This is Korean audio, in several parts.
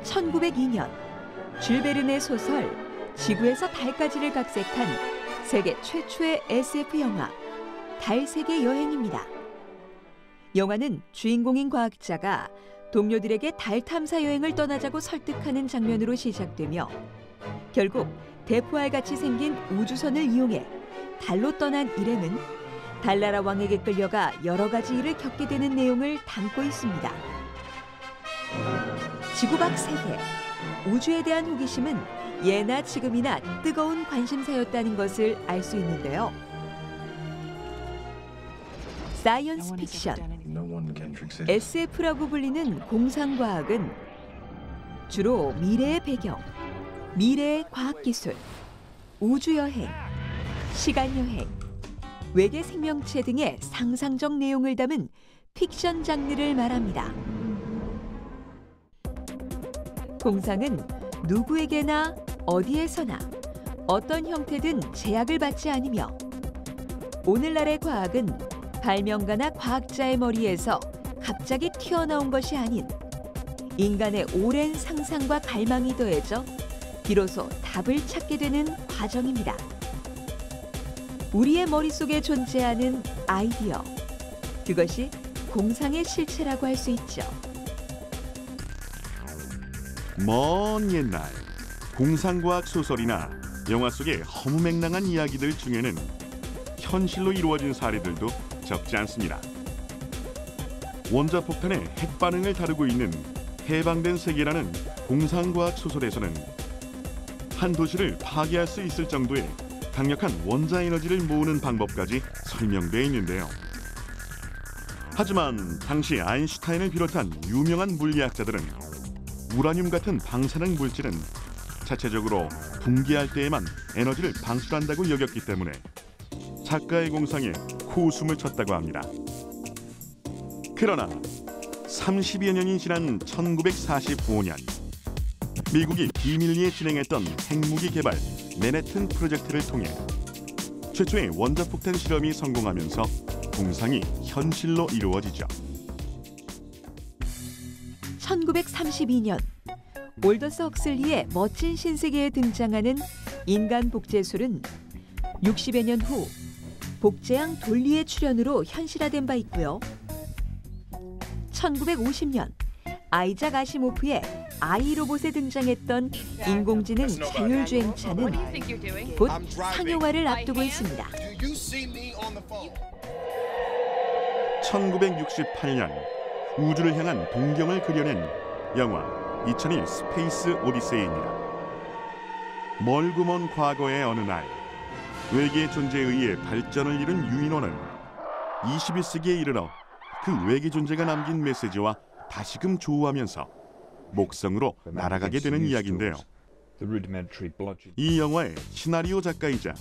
1902년 줄 베른의 소설 지구에서 달까지를 각색한 세계 최초의 SF 영화 달세계 여행입니다. 영화는 주인공인 과학자가 동료들에게 달 탐사 여행을 떠나자고 설득하는 장면으로 시작되며 결국 대포알같이 생긴 우주선을 이용해 달로 떠난 일행은 달나라 왕에게 끌려가 여러 가지 일을 겪게 되는 내용을 담고 있습니다. 지구 밖 세계, 우주에 대한 호기심은 예나 지금이나 뜨거운 관심사였다는 것을 알 수 있는데요. 사이언스 픽션, SF라고 불리는 공상과학은 주로 미래의 배경, 미래의 과학기술, 우주여행, 시간여행, 외계 생명체 등의 상상적 내용을 담은 픽션 장르를 말합니다. 공상은 누구에게나 어디에서나 어떤 형태든 제약을 받지 않으며 오늘날의 과학은 발명가나 과학자의 머리에서 갑자기 튀어나온 것이 아닌 인간의 오랜 상상과 갈망이 더해져 비로소 답을 찾게 되는 과정입니다. 우리의 머릿속에 존재하는 아이디어, 그것이 공상의 실체라고 할 수 있죠. 먼 옛날 공상과학 소설이나 영화 속의 허무맹랑한 이야기들 중에는 현실로 이루어진 사례들도 적지 않습니다. 원자폭탄의 핵반응을 다루고 있는 해방된 세계라는 공상과학 소설에서는 한 도시를 파괴할 수 있을 정도의 강력한 원자에너지를 모으는 방법까지 설명되어 있는데요. 하지만 당시 아인슈타인을 비롯한 유명한 물리학자들은 우라늄 같은 방사능 물질은 자체적으로 붕괴할 때에만 에너지를 방출한다고 여겼기 때문에 작가의 공상에 코웃음을 쳤다고 합니다. 그러나 30여 년이 지난 1945년 미국이 비밀리에 진행했던 핵무기 개발 맨해튼 프로젝트를 통해 최초의 원자폭탄 실험이 성공하면서 공상이 현실로 이루어지죠. 1932년 올더스 헉슬리의 멋진 신세계에 등장하는 인간 복제술은 60여 년 후 복제양 돌리의 출현으로 현실화된 바 있고요. 1950년 아이작 아시모프의 아이 로봇에 등장했던 인공지능 자율주행차는 곧 상용화를 앞두고 있습니다. 1968년 우주를 향한 동경을 그려낸 영화 2001 스페이스 오디세이입니다. 멀고 먼 과거의 어느 날 외계 존재에 의해 발전을 이룬 유인원은 21세기에 이르러 그 외계 존재가 남긴 메시지와 다시금 조우하면서 목성으로 날아가게 되는 이야기인데요. 이 영화의 시나리오 작가이자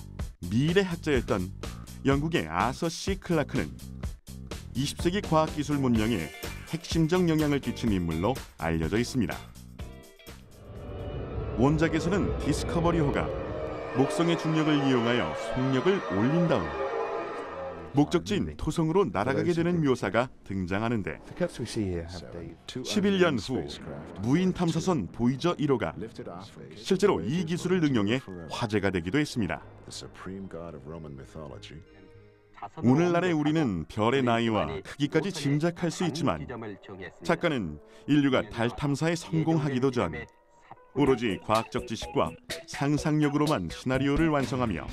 미래학자였던 영국의 아서 C 클라크는 20세기 과학기술 문명에 핵심적 영향을 끼친 인물로 알려져 있습니다. 원작에서는 디스커버리호가 목성의 중력을 이용하여 속력을 올린 다음 목적지인 토성으로 날아가게 되는 묘사가 등장하는데 11년 후 무인 탐사선 보이저 1호가 실제로 이 기술을 응용해 화제가 되기도 했습니다. 오늘날의 우리는 별의 나이와 크기까지 짐작할 수 있지만 작가는 인류가 달 탐사에 성공하기도 전 오로지 과학적 지식과 상상력으로만 시나리오를 완성하며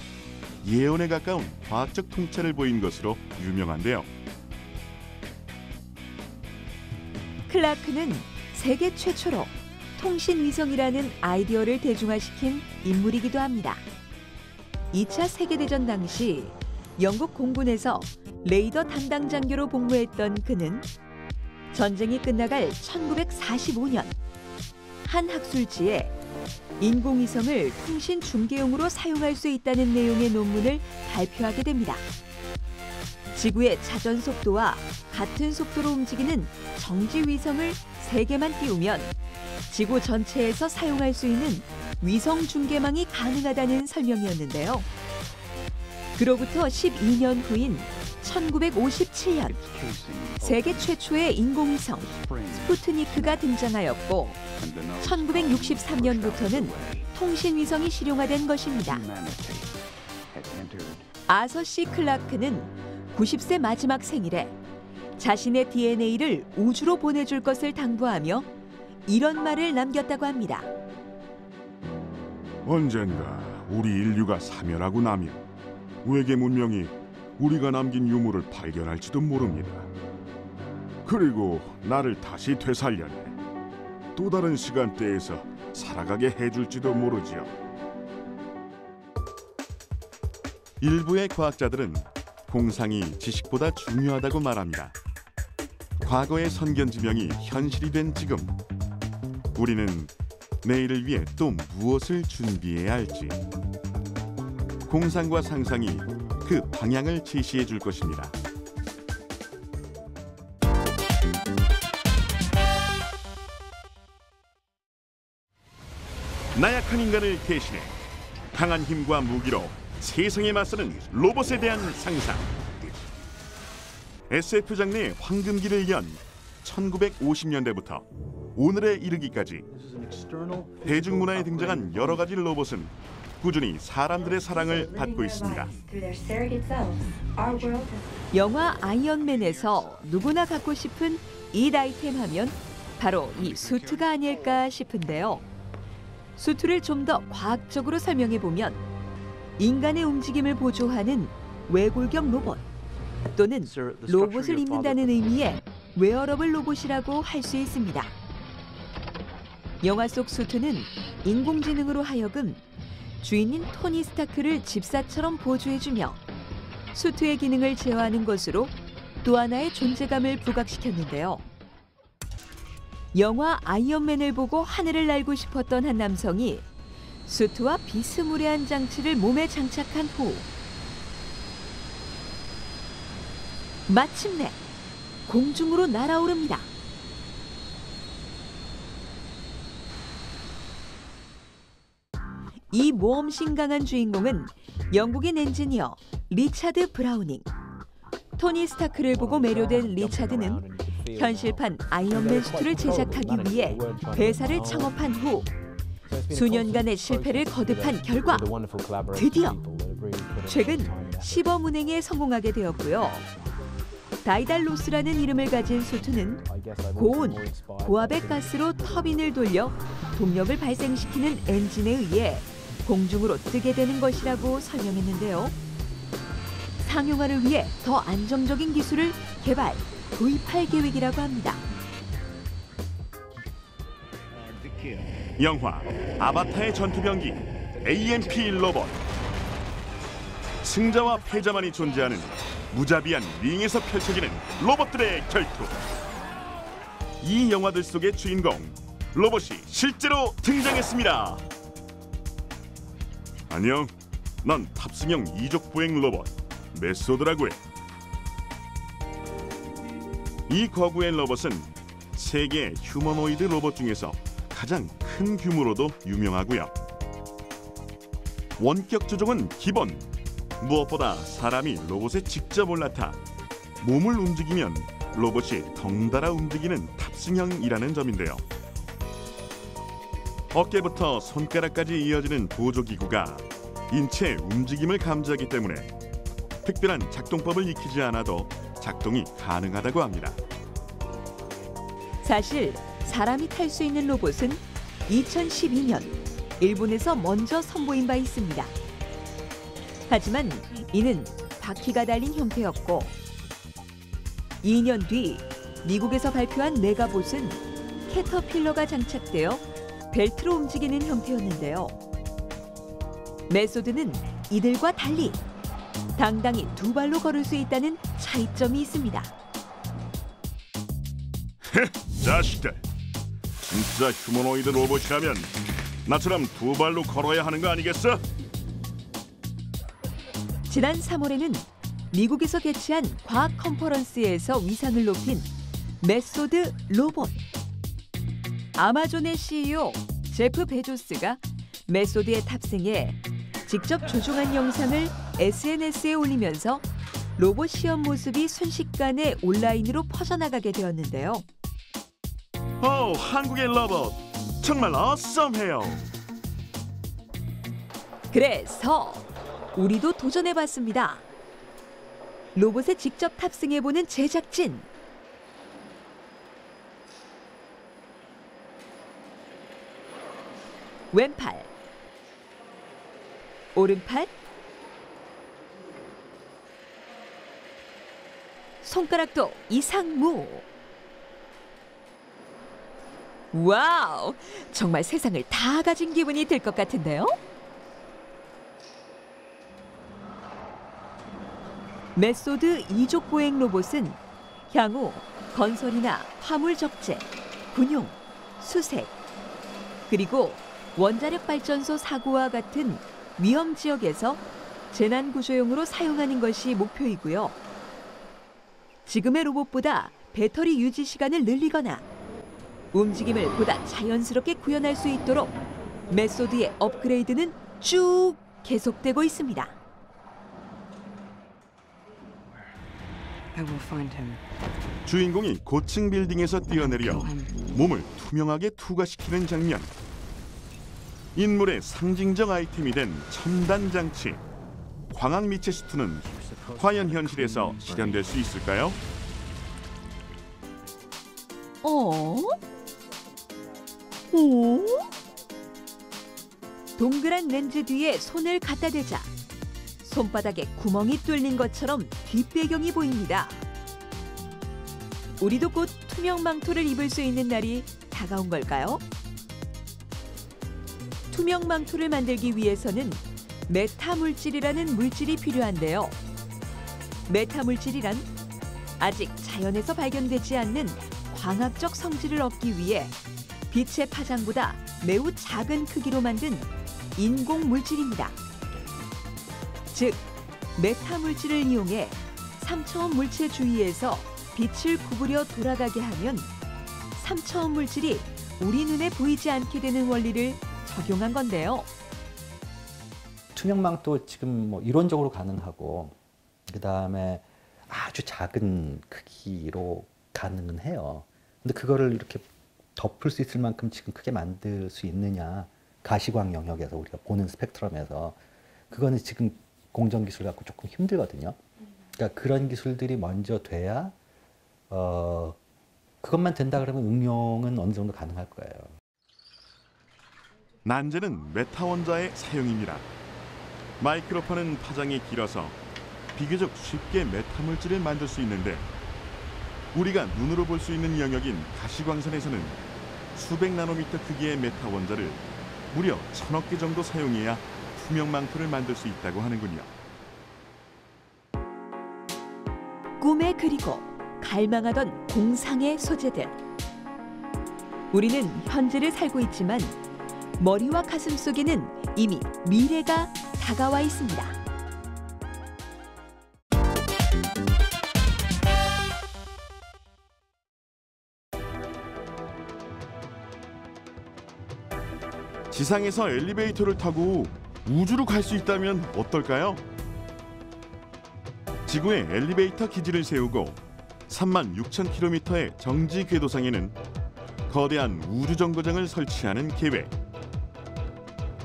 예언에 가까운 과학적 통찰을 보인 것으로 유명한데요. 클라크는 세계 최초로 통신위성이라는 아이디어를 대중화시킨 인물이기도 합니다. 2차 세계대전 당시 영국 공군에서 레이더 담당 장교로 복무했던 그는 전쟁이 끝나갈 1945년 한 학술지에 인공위성을 통신 중계용으로 사용할 수 있다는 내용의 논문을 발표하게 됩니다. 지구의 자전 속도와 같은 속도로 움직이는 정지위성을 3개만 띄우면 지구 전체에서 사용할 수 있는 위성 중계망이 가능하다는 설명이었는데요. 그로부터 12년 후인 1957년 세계 최초의 인공위성 스푸트니크가 등장하였고 1963년부터는 통신위성이 실용화된 것입니다. 아서 씨 클라크는 90세 마지막 생일에 자신의 DNA를 우주로 보내줄 것을 당부하며 이런 말을 남겼다고 합니다. 언젠가 우리 인류가 사멸하고 나면 외계 문명이 우리가 남긴 유물을 발견할지도 모릅니다. 그리고 나를 다시 되살려내 또 다른 시간대에서 살아가게 해줄지도 모르지요. 일부의 과학자들은 공상이 지식보다 중요하다고 말합니다. 과거의 선견지명이 현실이 된 지금, 우리는 내일을 위해 또 무엇을 준비해야 할지 공상과 상상이 그 방향을 제시해 줄 것입니다. 나약한 인간을 대신해 강한 힘과 무기로 세상에 맞서는 로봇에 대한 상상. SF 장르의 황금기를 연 1950년대부터 오늘에 이르기까지 대중문화에 등장한 여러 가지 로봇은 꾸준히 사람들의 사랑을 받고 있습니다. 영화 아이언맨에서 누구나 갖고 싶은 이 아이템 하면 바로 이 수트가 아닐까 싶은데요. 수트를 좀 더 과학적으로 설명해 보면 인간의 움직임을 보조하는 외골격 로봇 또는 로봇을 입는다는 의미의 웨어러블 로봇이라고 할 수 있습니다. 영화 속 수트는 인공지능으로 하여금 주인인 토니 스타크를 집사처럼 보조해주며 수트의 기능을 제어하는 것으로 또 하나의 존재감을 부각시켰는데요. 영화 아이언맨을 보고 하늘을 날고 싶었던 한 남성이 수트와 비스무리한 장치를 몸에 장착한 후 마침내 공중으로 날아오릅니다. 이 모험심 강한 주인공은 영국인 엔지니어 리차드 브라우닝. 토니 스타크를 보고 매료된 리차드는 현실판 아이언맨 수트를 제작하기 위해 회사를 창업한 후 수년간의 실패를 거듭한 결과 드디어 최근 시범운행에 성공하게 되었고요. 다이달로스라는 이름을 가진 수트는 고온, 고압의 가스로 터빈을 돌려 동력을 발생시키는 엔진에 의해 공중으로 뜨게 되는 것이라고 설명했는데요. 상용화를 위해 더 안정적인 기술을 개발, 도입할 계획이라고 합니다. 영화 아바타의 전투병기 AMP 로봇. 승자와 패자만이 존재하는 무자비한 링에서 펼쳐지는 로봇들의 결투. 이 영화들 속의 주인공 로봇이 실제로 등장했습니다. 안녕, 난 탑승형 이족 보행 로봇 메소드라고 해. 이 거구의 로봇은 세계 휴머노이드 로봇 중에서 가장 큰 규모로도 유명하고요. 원격 조종은 기본. 무엇보다 사람이 로봇에 직접 올라타 몸을 움직이면 로봇이 덩달아 움직이는 탑승형이라는 점인데요. 어깨부터 손가락까지 이어지는 보조기구가 인체 움직임을 감지하기 때문에 특별한 작동법을 익히지 않아도 작동이 가능하다고 합니다. 사실 사람이 탈 수 있는 로봇은 2012년 일본에서 먼저 선보인 바 있습니다. 하지만 이는 바퀴가 달린 형태였고 2년 뒤 미국에서 발표한 메가봇은 캐터필러가 장착되어 벨트로 움직이는 형태였는데요. 메소드는 이들과 달리 당당히 두 발로 걸을 수 있다는 차이점이 있습니다. 자식들, 진짜 휴머노이드 로봇이라면 나처럼 두 발로 걸어야 하는 거 아니겠어? 지난 3월에는 미국에서 개최한 과학 컨퍼런스에서 위상을 높인 메소드 로봇. 아마존의 CEO 제프 베조스가 메소드에 탑승해 직접 조종한 영상을 SNS에 올리면서 로봇 시험 모습이 순식간에 온라인으로 퍼져나가게 되었는데요. 오, 한국의 로봇 정말 어썸해요. 그래서 우리도 도전해봤습니다. 로봇에 직접 탑승해보는 제작진. 왼팔, 오른팔, 손가락도 이상무. 와우, 정말 세상을 다 가진 기분이 들 것 같은데요? 메소드 2족 보행 로봇은 향후 건설이나 화물 적재, 군용, 수색, 그리고 원자력 발전소 사고와 같은 위험 지역에서 재난 구조용으로 사용하는 것이 목표이고요. 지금의 로봇보다 배터리 유지 시간을 늘리거나 움직임을 보다 자연스럽게 구현할 수 있도록 메소드의 업그레이드는 쭉 계속되고 있습니다. 주인공이 고층 빌딩에서 뛰어내려 몸을 투명하게 투과시키는 장면. 인물의 상징적 아이템이 된 첨단 장치. 광학 미체 수트는 과연 현실에서 실현될 수 있을까요? 오? 동그란 렌즈 뒤에 손을 갖다 대자 손바닥에 구멍이 뚫린 것처럼 뒷배경이 보입니다. 우리도 곧 투명 망토를 입을 수 있는 날이 다가온 걸까요? 투명 망토를 만들기 위해서는 메타 물질이라는 물질이 필요한데요. 메타 물질이란 아직 자연에서 발견되지 않는 광학적 성질을 얻기 위해 빛의 파장보다 매우 작은 크기로 만든 인공 물질입니다. 즉, 메타 물질을 이용해 3차원 물체 주위에서 빛을 구부려 돌아가게 하면 3차원 물질이 우리 눈에 보이지 않게 되는 원리를 적용한 건데요. 투명망토 지금 뭐 이론적으로 가능하고 그다음에 아주 작은 크기로 가능은 해요. 근데 그거를 이렇게 덮을 수 있을 만큼 지금 크게 만들 수 있느냐, 가시광 영역에서 우리가 보는 스펙트럼에서 그거는 지금 공정 기술 갖고 조금 힘들거든요. 그러니까 그런 기술들이 먼저 돼야 그것만 된다 그러면 응용은 어느 정도 가능할 거예요. 난제는 메타 원자의 사용입니다. 마이크로폰은 파장이 길어서 비교적 쉽게 메타 물질을 만들 수 있는데 우리가 눈으로 볼 수 있는 영역인 가시광선에서는 수백 나노미터 크기의 메타 원자를 무려 1000억 개 정도 사용해야 투명 망토를 만들 수 있다고 하는군요. 꿈에 그리고 갈망하던 공상의 소재들. 우리는 현재를 살고 있지만 머리와 가슴 속에는 이미 미래가 다가와 있습니다. 지상에서 엘리베이터를 타고 우주로 갈 수 있다면 어떨까요? 지구에 엘리베이터 기지를 세우고 36,000km의 정지 궤도상에는 거대한 우주정거장을 설치하는 계획.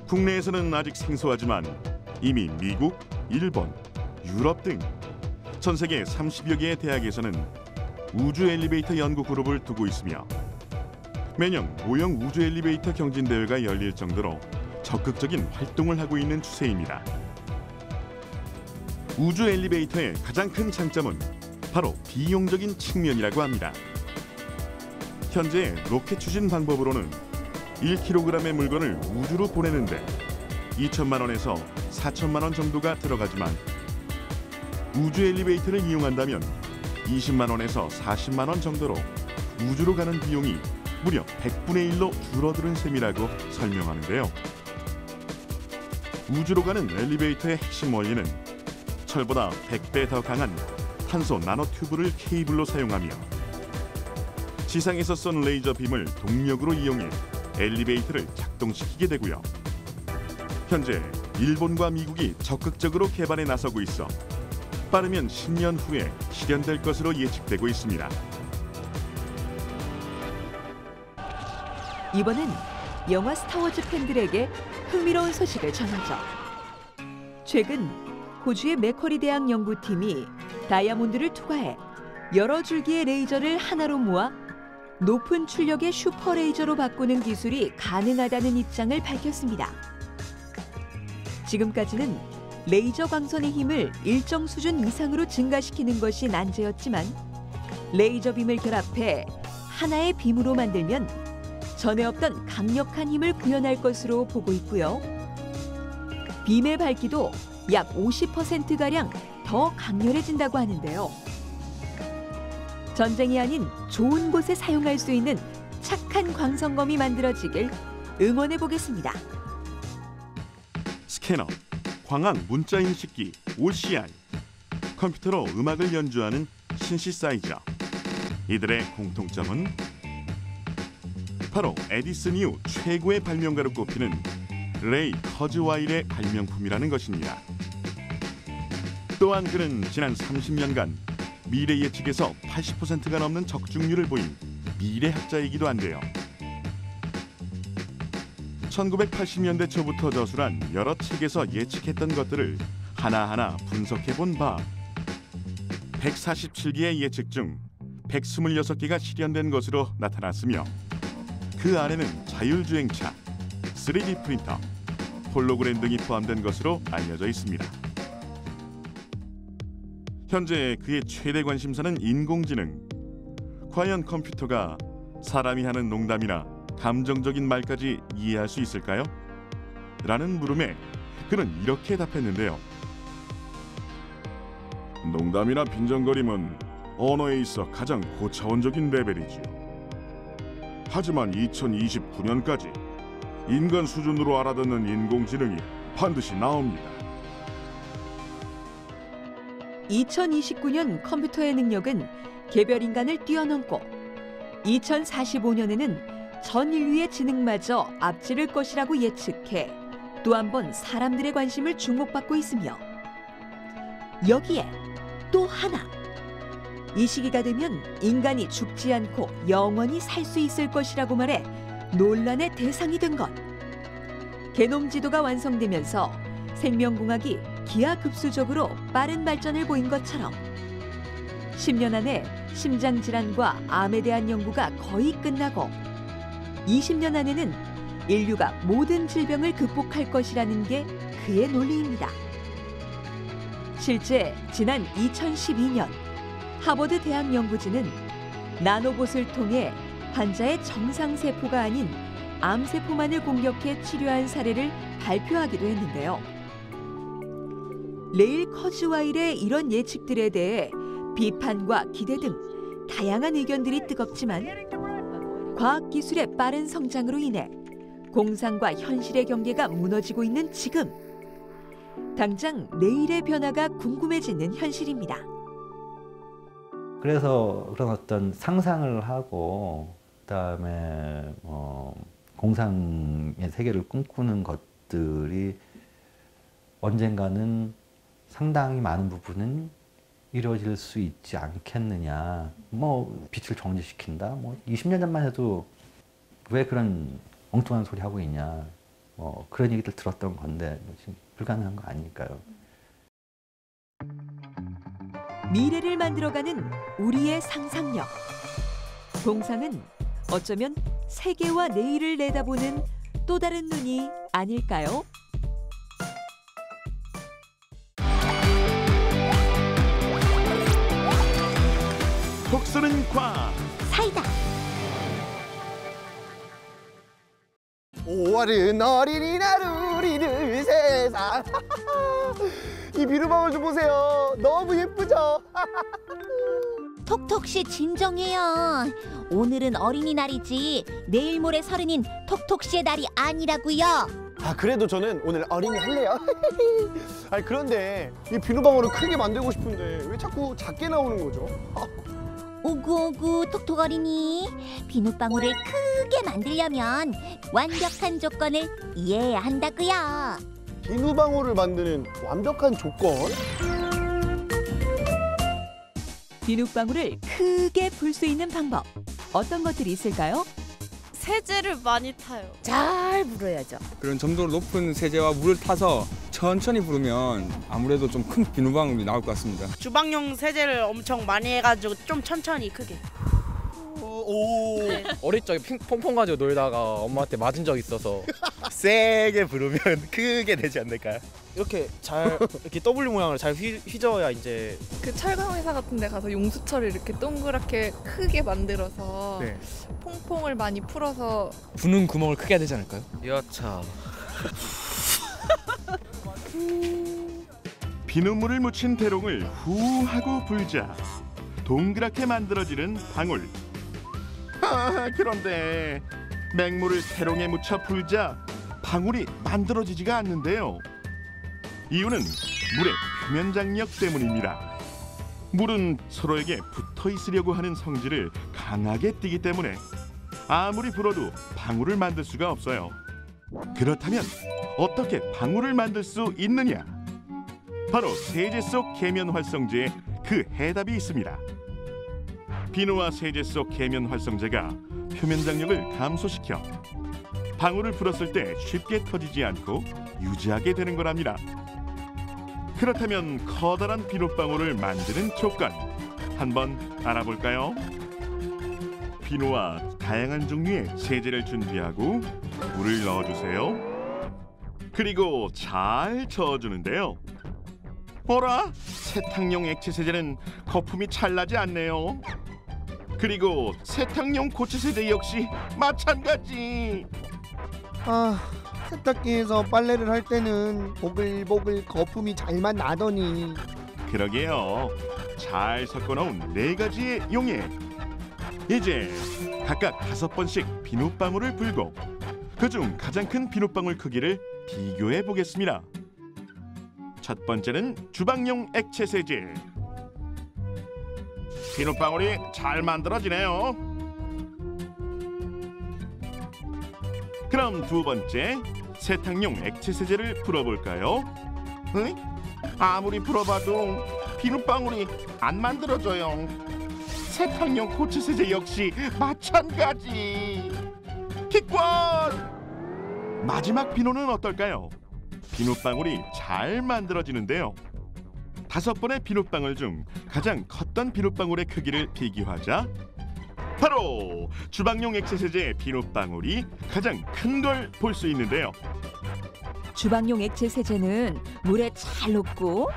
국내에서는 아직 생소하지만 이미 미국, 일본, 유럽 등 전 세계 30여 개의 대학에서는 우주 엘리베이터 연구 그룹을 두고 있으며 매년 모형 우주 엘리베이터 경진대회가 열릴 정도로 적극적인 활동을 하고 있는 추세입니다. 우주 엘리베이터의 가장 큰 장점은 바로 비용적인 측면이라고 합니다. 현재 로켓 추진 방법으로는 1kg의 물건을 우주로 보내는데 2천만 원에서 4천만 원 정도가 들어가지만 우주 엘리베이터를 이용한다면 20만 원에서 40만 원 정도로 우주로 가는 비용이 무려 100분의 1로 줄어드는 셈이라고 설명하는데요. 우주로 가는 엘리베이터의 핵심 원리는 철보다 100배 더 강한 탄소 나노튜브를 케이블로 사용하며 지상에서 쏜 레이저 빔을 동력으로 이용해 엘리베이터를 작동시키게 되고요. 현재 일본과 미국이 적극적으로 개발에 나서고 있어 빠르면 10년 후에 실현될 것으로 예측되고 있습니다. 이번엔 영화 스타워즈 팬들에게 흥미로운 소식을 전하죠. 최근 호주의 맥쿼리 대학 연구팀이 다이아몬드를 투과해 여러 줄기의 레이저를 하나로 모아 높은 출력의 슈퍼 레이저로 바꾸는 기술이 가능하다는 입장을 밝혔습니다. 지금까지는 레이저 광선의 힘을 일정 수준 이상으로 증가시키는 것이 난제였지만 레이저 빔을 결합해 하나의 빔으로 만들면 전에 없던 강력한 힘을 구현할 것으로 보고 있고요. 빔의 밝기도 약 50%가량 더 강렬해진다고 하는데요. 전쟁이 아닌 좋은 곳에 사용할 수 있는 착한 광선검이 만들어지길 응원해 보겠습니다. 스캐너, 광학 문자 인식기 OCR, 컴퓨터로 음악을 연주하는 신시사이저. 이들의 공통점은 바로 에디슨 이후 최고의 발명가로 꼽히는 레이 커즈와일의 발명품이라는 것입니다. 또한 그는 지난 30년간 미래 예측에서 80%가 넘는 적중률을 보인 미래학자이기도 한데요. 1980년대 초부터 저술한 여러 책에서 예측했던 것들을 하나하나 분석해본 바 147개의 예측 중 126개가 실현된 것으로 나타났으며 그 안에는 자율주행차, 3D 프린터, 홀로그램 등이 포함된 것으로 알려져 있습니다. 현재 그의 최대 관심사는 인공지능. 과연 컴퓨터가 사람이 하는 농담이나 감정적인 말까지 이해할 수 있을까요? 라는 물음에 그는 이렇게 답했는데요. 농담이나 빈정거림은 언어에 있어 가장 고차원적인 레벨이지요. 하지만 2029년까지 인간 수준으로 알아듣는 인공지능이 반드시 나옵니다. 2029년 컴퓨터의 능력은 개별 인간을 뛰어넘고 2045년에는 전 인류의 지능마저 앞지를 것이라고 예측해 또 한 번 사람들의 관심을 주목받고 있으며 여기에 또 하나, 이 시기가 되면 인간이 죽지 않고 영원히 살 수 있을 것이라고 말해 논란의 대상이 된 것. 게놈 지도가 완성되면서 생명공학이 기하급수적으로 빠른 발전을 보인 것처럼 10년 안에 심장질환과 암에 대한 연구가 거의 끝나고 20년 안에는 인류가 모든 질병을 극복할 것이라는 게 그의 논리입니다. 실제 지난 2012년 하버드 대학 연구진은 나노봇을 통해 환자의 정상세포가 아닌 암세포만을 공격해 치료한 사례를 발표하기도 했는데요. 레일 커즈와일의 이런 예측들에 대해 비판과 기대 등 다양한 의견들이 뜨겁지만 과학기술의 빠른 성장으로 인해 공상과 현실의 경계가 무너지고 있는 지금, 당장 내일의 변화가 궁금해지는 현실입니다. 그래서 그런 어떤 상상을 하고 그다음에 공상의 세계를 꿈꾸는 것들이 언젠가는 상당히 많은 부분은 이루어질 수 있지 않겠느냐. 빛을 정지시킨다. 20년 전만 해도 왜 그런 엉뚱한 소리 하고 있냐. 그런 얘기들 들었던 건데 지금 불가능한 거 아닐까요? 미래를 만들어가는 우리의 상상력. 공상은 어쩌면 세계와 내일을 내다보는 또 다른 눈이 아닐까요? 독서는 과학. 사이다. 5월은 어린이날 우리들 세상. 이 비누방울 좀 보세요. 너무 예쁘죠? 톡톡씨 진정해요. 오늘은 어린이날이지 내일 모레 서른인 톡톡씨의 날이 아니라고요. 그래도 저는 오늘 어린이 할래요. 그런데 이 비누방울을 크게 만들고 싶은데 왜 자꾸 작게 나오는 거죠? 오구오구 톡톡 어린이, 비눗방울을 크게 만들려면 완벽한 조건을 이해해야 한다고요. 비누방울을 만드는 완벽한 조건? 비눗방울을 크게 불 수 있는 방법 어떤 것들이 있을까요? 세제를 많이 타요. 잘 불어야죠. 그런 점도로 높은 세제와 물을 타서 천천히 부르면 아무래도 좀 큰 비눗방울이 나올 것 같습니다. 주방용 세제를 엄청 많이 해가지고 좀 천천히 크게. 오. 어릴 적에 퐁퐁 가지고 놀다가 엄마한테 맞은 적 있어서 세게 부르면 크게 되지 않을까요? 이렇게 잘 이렇게 W 모양을 잘 휘저어야 이제 그 철강 회사 같은 데 가서 용수철을 이렇게 동그랗게 크게 만들어서 네. 퐁퐁을 많이 풀어서 부는 구멍을 크게 해야 되지 않을까요? 여차. 비눗물을 묻힌 대롱을 후 하고 불자 동그랗게 만들어지는 방울. 그런데 맹물을 대롱에 묻혀 불자 방울이 만들어지지가 않는데요. 이유는 물의 표면 장력 때문입니다. 물은 서로에게 붙어 있으려고 하는 성질을 강하게 띠기 때문에 아무리 불어도 방울을 만들 수가 없어요. 그렇다면 어떻게 방울을 만들 수 있느냐? 바로 세제 속 계면 활성제에 그 해답이 있습니다. 비누와 세제 속 계면 활성제가 표면 장력을 감소시켜 방울을 불었을 때 쉽게 터지지 않고 유지하게 되는 거랍니다. 그렇다면 커다란 비눗방울을 만드는 조건 한번 알아볼까요? 비누와 다양한 종류의 세제를 준비하고 물을 넣어주세요. 그리고 잘 저어주는데요. 어라? 세탁용 액체 세제는 거품이 잘 나지 않네요. 그리고 세탁용 고체 세제 역시 마찬가지. 세탁기에서 빨래를 할 때는 보글보글 거품이 잘만 나더니. 그러게요. 잘 섞어놓은 4가지의 용액. 이제 각각 5번씩 비눗방울을 불고 그중 가장 큰 비눗방울 크기를 비교해 보겠습니다. 첫 번째는 주방용 액체 세제. 비눗방울이 잘 만들어지네요. 그럼 두 번째 세탁용 액체 세제를 풀어볼까요? 응? 아무리 풀어봐도 비눗방울이 안 만들어져요. 세탁용 고체 세제 역시 마찬가지. 기권! 마지막 비누는 어떨까요? 비눗방울이 잘 만들어지는데요. 5번의 비눗방울 중 가장 컸던 비눗방울의 크기를 비교하자 바로 주방용 액체 세제의 비눗방울이 가장 큰 걸 볼 수 있는데요. 주방용 액체 세제는 물에 잘 녹고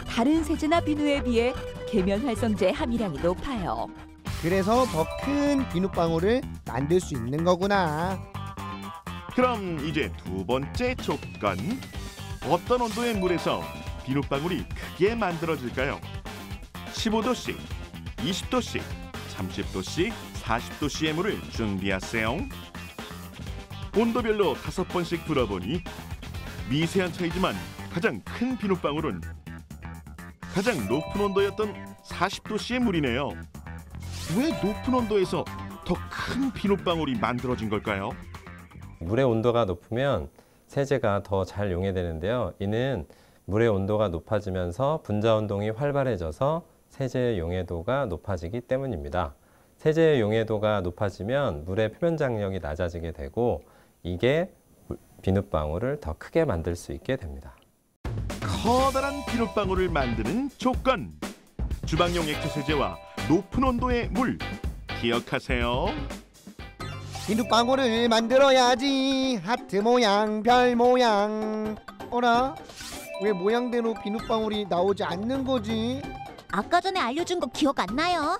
다른 세제나 비누에 비해 계면 활성제 함유량이 높아요. 그래서 더 큰 비눗방울을 만들 수 있는 거구나. 그럼 이제 두 번째 조건. 어떤 온도의 물에서 비눗방울이 크게 만들어질까요? 15도씨, 20도씨, 30도씨, 40도씨의 물을 준비하세요. 온도별로 5번씩 불어보니 미세한 차이지만 가장 큰 비눗방울은 가장 높은 온도였던 40도씨의 물이네요. 왜 높은 온도에서 더 큰 비눗방울이 만들어진 걸까요? 물의 온도가 높으면 세제가 더 잘 용해되는데요. 이는 물의 온도가 높아지면서 분자 운동이 활발해져서 세제의 용해도가 높아지기 때문입니다. 세제의 용해도가 높아지면 물의 표면 장력이 낮아지게 되고 이게 비눗방울을 더 크게 만들 수 있게 됩니다. 커다란 비눗방울을 만드는 조건. 주방용 액체 세제와 높은 온도의 물. 기억하세요. 비눗방울을 만들어야지. 하트 모양, 별 모양. 어라? 왜 모양대로 비눗방울이 나오지 않는 거지? 아까 전에 알려준 거 기억 안 나요?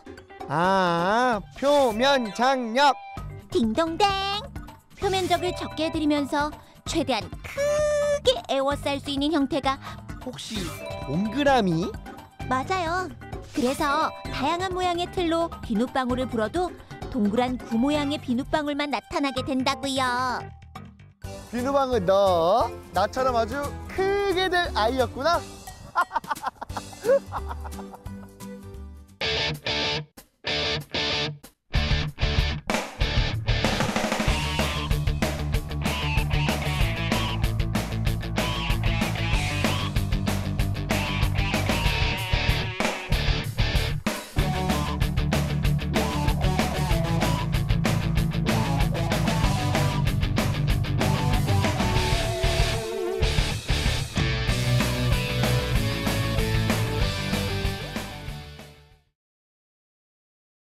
표면 장력. 딩동댕! 표면적을 적게 해드리면서 최대한 크게 에워쌀 수 있는 형태가 혹시 동그라미? 맞아요. 그래서 다양한 모양의 틀로 비눗방울을 불어도 동그란 구 모양의 비눗방울만 나타나게 된다고요. 비눗방울 너 나처럼 아주 크게 될 아이였구나.